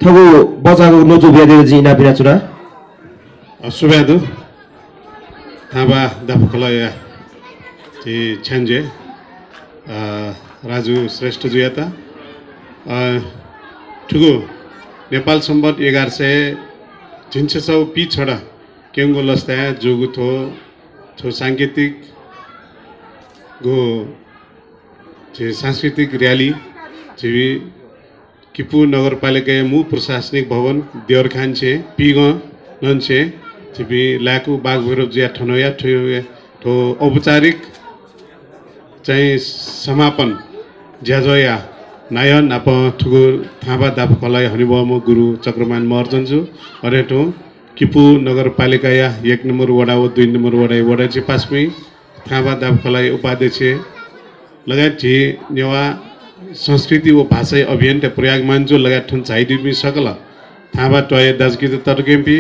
थगु बजाको नोजु ब्यादे जी नापिना चुरा सुबादो थाबा डाफुलाया जी छन्जे राजु श्रेष्ठ जुयाता ठुगु नेपाल सम्बत 1100 पी छडा केंगो लस्ता जोगु थो सांकेतिक गो सांस्कृतिक रैली जी किपु नगरपालिका मु प्रशासनिक भवन देवरखान छे पीग नन छे जी लाकु बाग भैरव जिया ठनोया तो औपचारिक चाहिँ समापन ज्याजोया नायन आप ठुगु थाबा दाप कलाई हनिबम गुरु चक्रमान मर्जन्जु अरेटो किपु नगरपालिका 1 नम्बर वडा 2 नम्बर वडा चाहिँ पासमी थाबा दाप कलाई उपाध्यक्ष लगायत जे नेवा संस्कृति व भाषा अभियान ते प्रयाग मान्जु लगायत ठन चाहिदिबी सकल थाबा टय दाजकी तटकेम्पी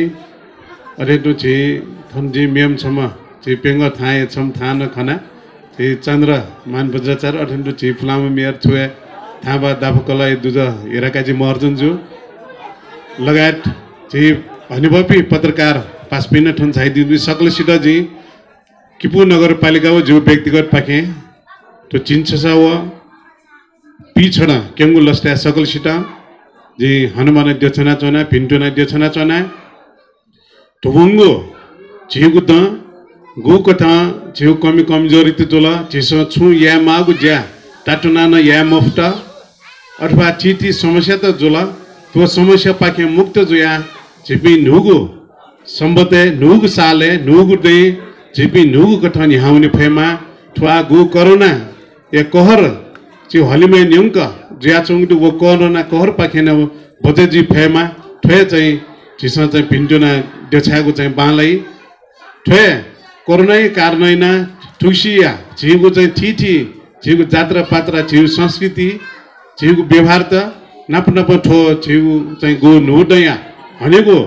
अरेटो जे थन जे मेम छम जे पेंग थाए छम थान खना जे चन्द्र मान बज्राचार अठन्डु जे फुलाम मेयर छुए थाबा दाफकलाई दुज हेराकाजी मर्जन्जु लगायत जे हनिबपी पत्रकार पासपिन ठन छाइदिनु सकल सिट जी किपु नगरपालिका जो व्यक्तिगत पाखे तो चिन्छसा व पिछडा केंगु लस्टा सकल सिट जी हनुमान देछना चना पिन्टुना देछना चना टुबुंगु जेगु त गु कथा जेउ कमी कमजोरी त जोला जेसो छु या मागु ज्या टाटुना न या मुफ्त अथवा चिठी समस्या त जोला तो समस्या पाके मुक्त जोया झिपी नुगु सम्बते नुगु साले नुगु दे झिपी नुगु कठन हाउने फेमा ठुआ गु कोरोना ए कहर चाहिँ हलिमे न्युङ्क ज्या चुङदु वो कोरोना कहर पाखे न बजेजी फेमा ठे चाहिँ झिसा चाहिँ भिन्टुना देछागु चाहिँ बालाई ठे कोरोना कारणैना ठुसिया झिगु चाहिँ ठिठी झिगु जात्रा पात्रा झिगु संस्कृति झिगु व्यवहार त नाप नाप ठो झिगु चाहिँ गो नुडया हनेगो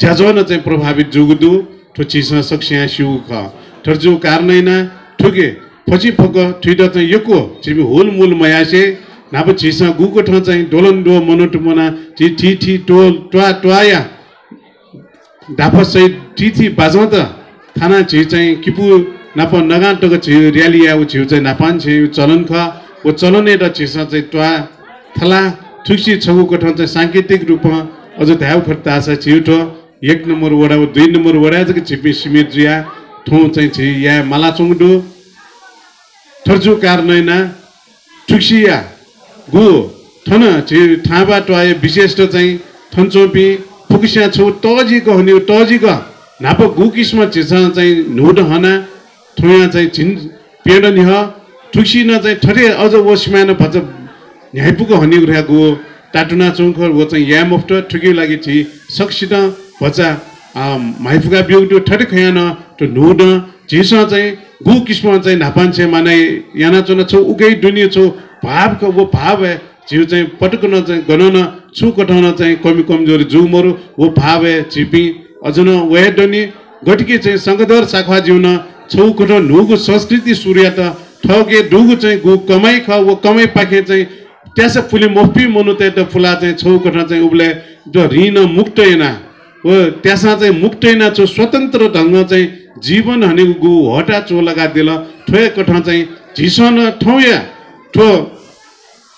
ज्याजोन चाहिँ प्रभावित जुगुदु ठो चिसा सक्सिया सिउ ख ठर्जु कारणैना ठुके फची फक ठिट चाहिँ यको झिबि होल मूल मयासे नाप चिसा गुको ठ चाहिँ डोलन डो मनोट मना छि ठी ठी टोल ट्वा ट्वाया डाफा सहित ठी ठी बाजौ त थाना झि चाहिँ किपु नाप नगाटको छि र्यालिया उ छि चाहिँ नापान छि चलन ख ओ चलने र चिसा चाहिँ ट्वा थला ठुसी छगु कठन चाहिँ सांकेतिक रूपमा अझ धाव खर्ता आशा छिउठो 1 नम्बर वडा 2 नम्बर वडा चाहिँ छिपी सीमित जिया ठौ चाहिँ छि या मालाचुङडु थर्जु कारणैना ठुसिया गु थन छि ठाबा टय विशेष चाहिँ थन्चोपी फुकिसा छु तजी को हनि तजी को नाप गु किस्म छिसा चाहिँ नुड हना थुया चाहिँ छिन पेड नि ह ठुसी न चाहिँ ठरे अझ वसमान भज न्यायपुको हनि रहेको टाटुना चौखर वो चाहिँ या मुफ्त ठुकी लागि छि सक्सित भचा माइफुका बिउटु ठरे खयान त नुड झिसा चाहिँ गु किस्म चाहिँ नापान्छे माने याना चुन छु उगै दुनिया छु भावको वो भाव है जिउ चाहिँ पटकन चाहिँ गणन छु कठन चाहिँ कमी कमजोरी जुमरु वो भाव है छिपी अझन वे डनी गटके चाहिँ संगदर शाखा जिउन छौ कठन नुगु संस्कृति सूर्य त ठगे डुगु चाहिँ गु कमाई ख वो कमाई पाखे चाहिँ त्यास फुली मोफी मनुते त फुला चाहिँ छौ कठन चाहिँ उबले जो ऋण मुक्त हैन वो त्यासा चाहिँ मुक्त हैन छु स्वतन्त्र ढंग चाहिँ जीवन हने गु हटा चो लगा दिल ठोय कठन चाहिँ झिसन ठौया ठो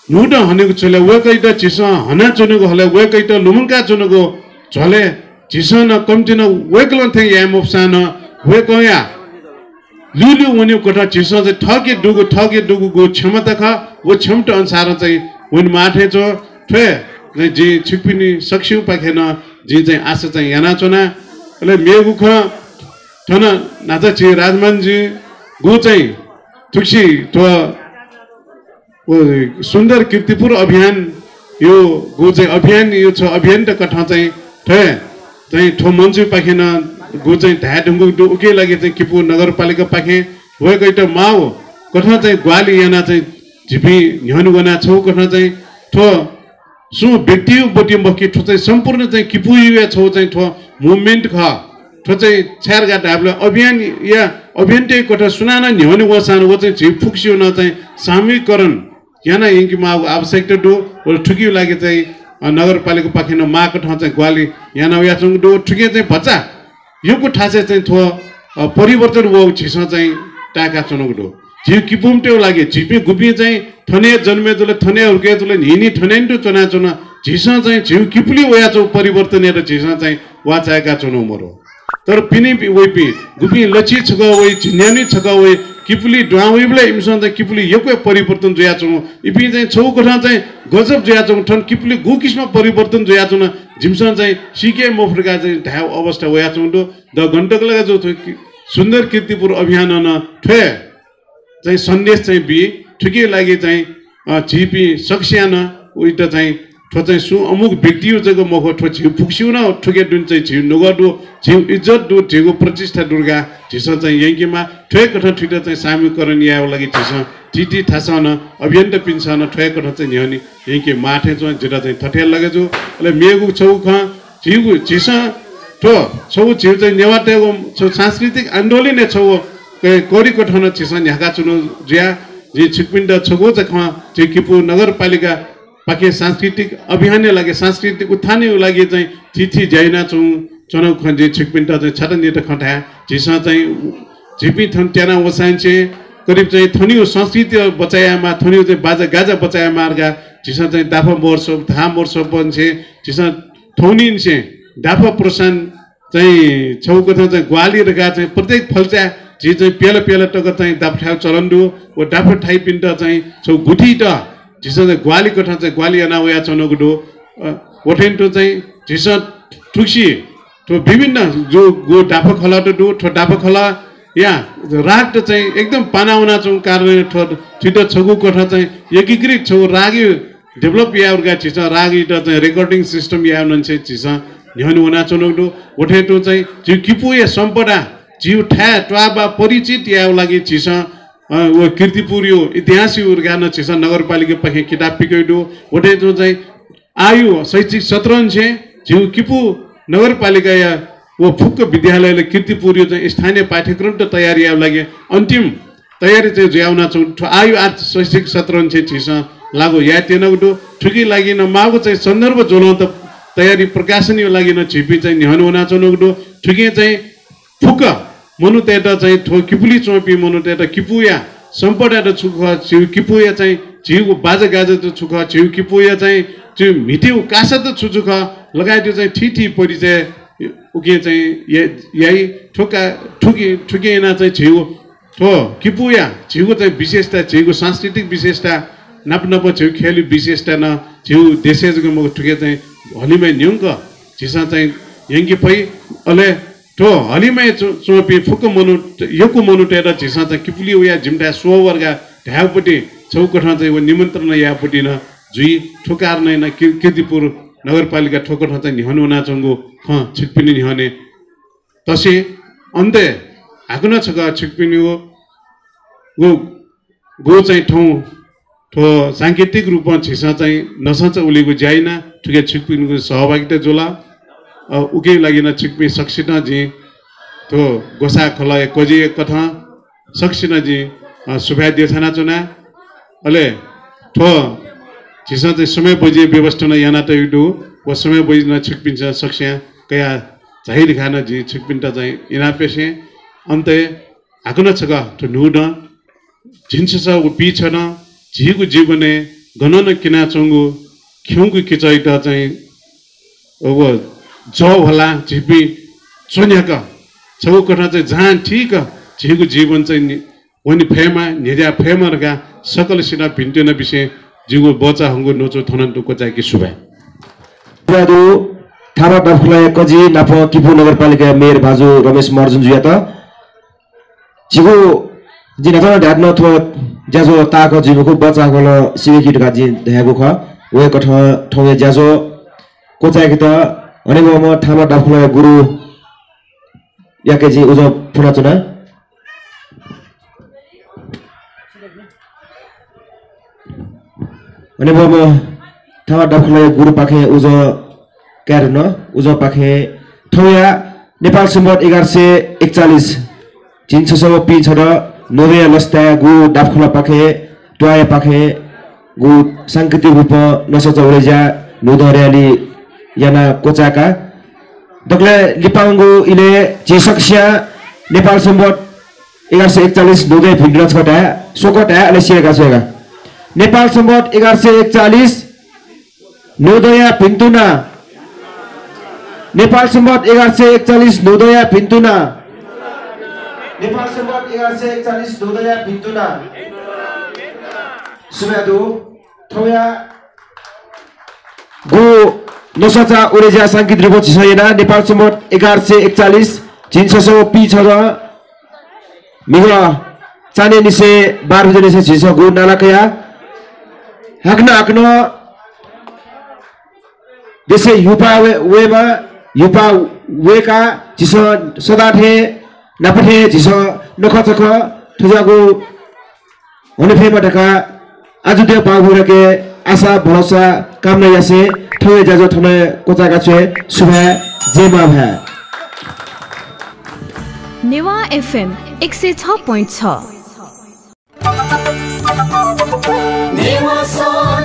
नुड हनेको छले वे कैट झिस हना चुनेको हले वे कैट लुमंका चुनेको झले झिसन कम्तिन वेकलन थे या मोफसान वे कया लुलु वन्यो कोठा चिसो चाहिँ ठगे डुगुको क्षमता ख वो क्षमता अनुसार चाहिँ वन माठे जो ठे जी छिकपिनी सक्सिउ पाखेन जी चाहिँ आशा चाहिँ याना चोना ले मेगु ख ठन नाचा छि राजमान जी गो चाहिँ तुक्सी तो वो सुन्दर कीर्तिपुर अभियान यो गो चाहिँ अभियान यो छ अभियान त कठा चाहिँ ठे चाहिँ ठो मन्जु पाखेन गो चाहिँ ढा ढुङ्गु उके लागि चाहिँ किपु नगरपालिका पाखे भएको त माओ कठा चाहिँ ग्वाली याना चाहिँ झिपी न्हनु गना छौ कठा चाहिँ ठो सु व्यक्ति बोटी मकी ठो चाहिँ सम्पूर्ण चाहिँ किपु युवा छौ चाहिँ ठो मुभमेन्ट ख ठो चाहिँ छ्यारगा ढाबले अभियान या अभियान चाहिँ कठा सुनाना न्हनु वसान वो चाहिँ झिप फुक्सियो न चाहिँ सामूहिकरण याना यिनकी माओ आवश्यकता दो ठुकियो लागि चाहिँ नगरपालिका पाखेन मा कठा चाहिँ ग्वाली याना या छौ दो ठुके चाहिँ बच्चा यो को ठासे चाहिँ थो परिवर्तन वो छिस चाहिँ टाका चुनौक दो झिउ किपुमटेउ लागि झिपी गुपी चाहिँ थने जन्मे जुले थने हुर्के जुले हिनी थनेन्टो चुना चुना झिस चाहिँ झिउ किपुली वया चौ परिवर्तन हेरेर झिस चाहिँ वाचाएका चुनौ मरो तर पिनी वैपी गुपी लची छग वै झिन्यानी छग वै किपुली ड्वाउइबले इमसन चाहिँ किपुली यको परिवर्तन जोया चौ इपि चाहिँ छौ कोठा चाहिँ गजब जोया चौ ठन किपुली गु किस्म परिवर्तन जोया चौ जिमसन चाहिँ सिके मोफरका चाहिँ ढाउ अवस्था वया चौ द घण्टक लगा जो सुन्दर कीर्तिपुर अभियान न ठे चाहिँ सन्देश चाहिँ बि ठुके लागि चाहिँ झिपी सक्स्यान उइट चाहिँ ठो चाहिँ सु अमुक व्यक्तियो जगो मखो ठो झिउ फुक्सिउ न ठुके दुन चाहिँ झिउ नगदु झिउ इज्जत दु झिउ प्रतिष्ठा दुर्गा झिस चाहिँ यंकीमा ठे कठा ठिटा चाहिँ सामीकरण याको लागि झिस टिटी थासन अभियान त पिन्सन ठे कठा चाहिँ न्हनि यंकी माठे चाहिँ जिरा चाहिँ थठेल लगे जो ले मेगु छौ ख झिउ झिस ठो छौ झिउ चाहिँ नेवाटेको छौ सांस्कृतिक आन्दोलन ने छौ कोरी कोठन छिसन ह्याका चुनु ज्या जे छिकपिण्ड छगो जखमा जे किपु नगरपालिका पाके सांस्कृतिक अभियान लागि सांस्कृतिक उत्थान लागि चाहिँ तिथि जाइना चौ चनौ खजे छिकपिण्ड चाहिँ छटन नेट खठा जिस चाहिँ झिपी थन ट्याना वसान चाहिँ करिब चाहिँ थनियो संस्कृति बचायामा थनियो चाहिँ बाजा गाजा बचाया मार्गा जिस चाहिँ दाफा मोर्छ धा मोर्छ बन्छे जिस थौनिन से दाफा प्रोत्साहन चाहिँ छौको चाहिँ ग्वाली रगा चाहिँ प्रत्येक फलचा जे चाहिँ पेला पेला टक चाहिँ दाफा चलन्दु ओ दाफा ठाई पिण्ड चाहिँ छौ गुठी त जिस ग्वाली कठा चाहिँ ग्वाली अनावया चनगुडो ओठेन्टो चाहिँ जिस ठुक्सी तो विभिन्न जो गो डाफा खला त दो ठो डाफा खला या राग त चाहिँ एकदम पानाउना छौ कारण ठो छिटो छगु कठा चाहिँ एकीकृत छौ रागी डेभलप याउरगा छिस रागी त चाहिँ रेकर्डिङ सिस्टम याउन चाहिँ छिस न्हनु वना चनगुडो ओठेन्टो चाहिँ जि किपुए सम्पदा जिउ ठा ट्वाबा परिचित याउ लागि छिस वो कीर्तिपुर यो इतिहास उर्गान छिस नगरपालिका पाखे किताब पिकैडो ओठे जो चाहिँ आयु शैक्षिक सत्रन छे जिउ किपु नगरपालिका या वो फुक्क विद्यालयले कीर्तिपुर यो चाहिँ स्थानीय पाठ्यक्रम त तयारी याउ लागि अन्तिम तयारी चाहिँ ज्याउना छु आयु आर्थ शैक्षिक सत्रन छे छिस लागो या तेनगडो ठुकी लागि न मागो चाहिँ सन्दर्भ जोलन्त तयारी प्रकाशन यो लागि न छिपी चाहिँ न्हनु वना चनगडो ठुकी चाहिँ फुक्क मनु तेटा चाहिँ ठो किपुली चोपी मनु तेटा किपुया सम्पदा त छुख छिउ किपुया चाहिँ झिउ बाजा गाजा त छुख छिउ किपुया चाहिँ त्यो मिठ्यौ कासा त छुछुख लगाइदियो चाहिँ ठिठी परिचय उके चाहिँ यही ठोका ठुकेना चाहिँ झिउ ठो किपुया झिउको चाहिँ विशेषता झिउको सांस्कृतिक विशेषता नाप छिउ खेली विशेषता न झिउ देशेजको म ठुके चाहिँ हलिमै न्युङ्क झिसा चाहिँ यङ्की पै अले तो हलिमै चोपी फुक मनु यको मनु टेरा झिसा चाहिँ किपुली या झिमटा सोवर्गा ढ्याउपट्टि चौकठा चाहिँ वो निमन्त्रण यापट्टि न जुई ठोकार नै न कीर्तिपुर नगरपालिका ठोकठा चाहिँ निहनु नाचंगो ख छिकपिनी निहने तसे अन्ते हाकुन छक छिकपिनी गो चाहिँ ठाउँ ठो सांकेतिक रूपमा छिसा चाहिँ नसन्छ उलेको जाइना ठुके छिकपिनीको सहभागिता जोला उके लागि न छिकपी सक्सिना जी तो गोसा खला कोजी कथा सक्सिना जी सुभा देछना चुना अले ठो छिसा चाहिँ समय बजे व्यवस्था न याना त युडु व समय बजे न छिकपिन्छ सक्स्या कया जाहिर खान जी छिकपिन्टा चाहिँ इना पेसे अन्ते हाकुन छक ठो नुड जिन्स छ उ पी छन झिगु जीवने गणन किना चंगु खिउगु किचैटा चाहिँ अब जो होला झिपी चोन्याक छौ कठा चाहिँ जहाँ ठीक झिको जीवन चाहिँ वनी फेमा निजा फेमरका सकल सिना भिन्टेन विषय जिगो बच्चा हंगो नोचो थनन्तु कोचाकी सुबा दादु थामा डफलाई कजी नाप किपु नगरपालिका मेयर बाजु रमेश मर्जुन जुया त जिगो जिनाथन ढाड्न थो ज्याजो ताको जिगोको बच्चा गल सिवेकिटका जि धेगो ख वे कठ ठौए ज्याजो कोचाकी त अनेक म थामा डफलाई गुरु याके जी उज फुना चुना अनि म थामा डफलाई गुरु पाखे उज क्यारन उज पाखे ठौया नेपाल सम्बत 1141 जिनसो पि छ र नोरिया लस्ता गु डाफखला पाखे टुआय पाखे गु सांकेतिक रूप नसच उलेजा नुधर्याली याना कोचाका दक्ले लिपांगु इले जिसक्ष्या नेपाल सम्बत 1141 नोदे भिड्रच कटा सोकटा अलेसिएका छेगा नेपाल सम्बत 1141 नोदया पिन्तुना नेपाल सम्बत 1141 नोदया पिन्तुना नेपाल सम्बत 1141 नोदया पिन्तुना सुमेदु थौया गु नसचा उरेजा सांकेत रूप छिसयना नेपाल सम्बत 1141 जिनसो पि छ र मिग चाने निसे 12 बजे निसे छिस गु नालाकया हाक्न देशे युपा वेमा युपा वेका जिस सदाथे नापथे जिस नखचख थजागु हनेफेमा ढका आज त्यो बाबुरके आशा भरोसा कामना यासे ठोए जाजो ठने कोचाका छे सुभा जेमा भा नेवा एफएम 106.6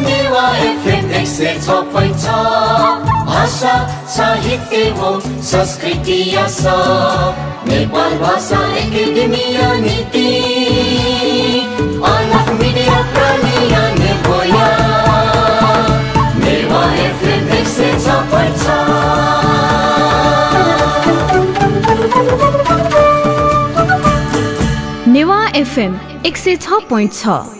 नेवा एफएम 106.6 भाषा साहित्य एवं संस्कृति आशा नेपाल भाषा एकेडेमी नीति अलग मीडिया प्रलिया नेबोया नेवा एफएम 106.6 नेवा एफएम 106.6